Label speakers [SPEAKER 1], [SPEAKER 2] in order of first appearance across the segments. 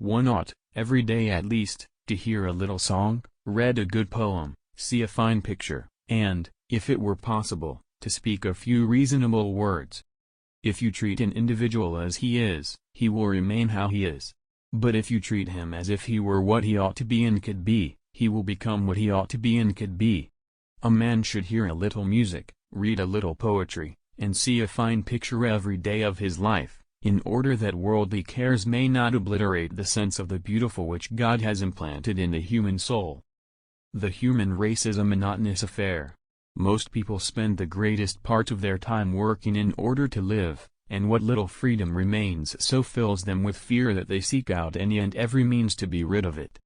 [SPEAKER 1] One ought, every day at least, to hear a little song, read a good poem, see a fine picture, and, if it were possible, to speak a few reasonable words. If you treat an individual as he is, he will remain how he is. But if you treat him as if he were what he ought to be and could be, he will become what he ought to be and could be. A man should hear a little music, read a little poetry, and see a fine picture every day of his life, in order that worldly cares may not obliterate the sense of the beautiful which God has implanted in the human soul. The human race is a monotonous affair. Most people spend the greatest part of their time working in order to live, and what little freedom remains so fills them with fear that they seek out any and every means to be rid of it.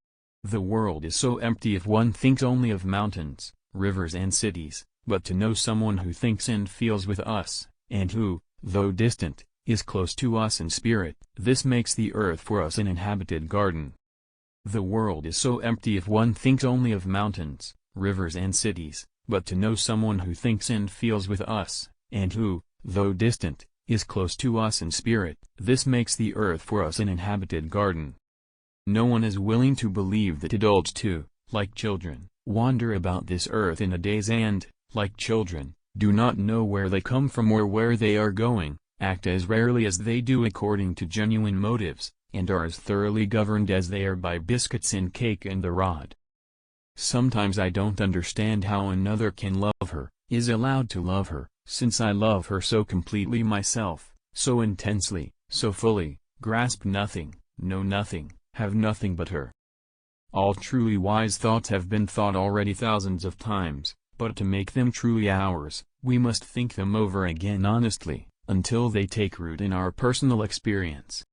[SPEAKER 1] The world is so empty if one thinks only of mountains, rivers and cities, but to know someone who thinks and feels with us, and who, though distant, is close to us in spirit, this makes the earth for us an inhabited garden. The world is so empty if one thinks only of mountains, rivers and cities, but to know someone who thinks and feels with us, and who, though distant, is close to us in spirit, this makes the earth for us an inhabited garden. No one is willing to believe that adults too, like children, wander about this earth in a daze and, like children, do not know where they come from or where they are going, act as rarely as they do according to genuine motives, and are as thoroughly governed as they are by biscuits and cake and the rod. Sometimes I don't understand how another can love her, is allowed to love her, since I love her so completely myself, so intensely, so fully, grasp nothing, know nothing, have nothing but her. All truly wise thoughts have been thought already thousands of times, but to make them truly ours, we must think them over again honestly, until they take root in our personal experience.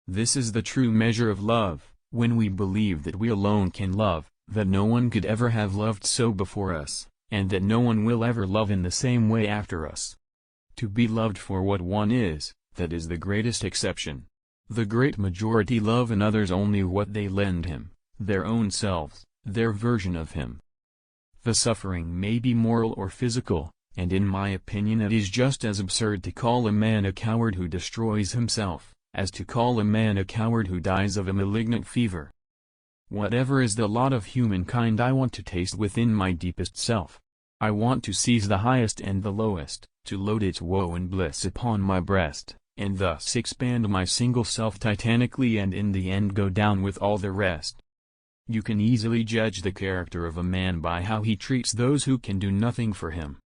[SPEAKER 1] This is the true measure of love, when we believe that we alone can love, that no one could ever have loved so before us, and that no one will ever love in the same way after us. To be loved for what one is, that is the greatest exception. The great majority love in others only what they lend him, their own selves, their version of him. The suffering may be moral or physical, and in my opinion it is just as absurd to call a man a coward who destroys himself, as to call a man a coward who dies of a malignant fever. Whatever is the lot of humankind I want to taste within my deepest self. I want to seize the highest and the lowest, to load its woe and bliss upon my breast, and thus expand my single self titanically and in the end go down with all the rest. You can easily judge the character of a man by how he treats those who can do nothing for him.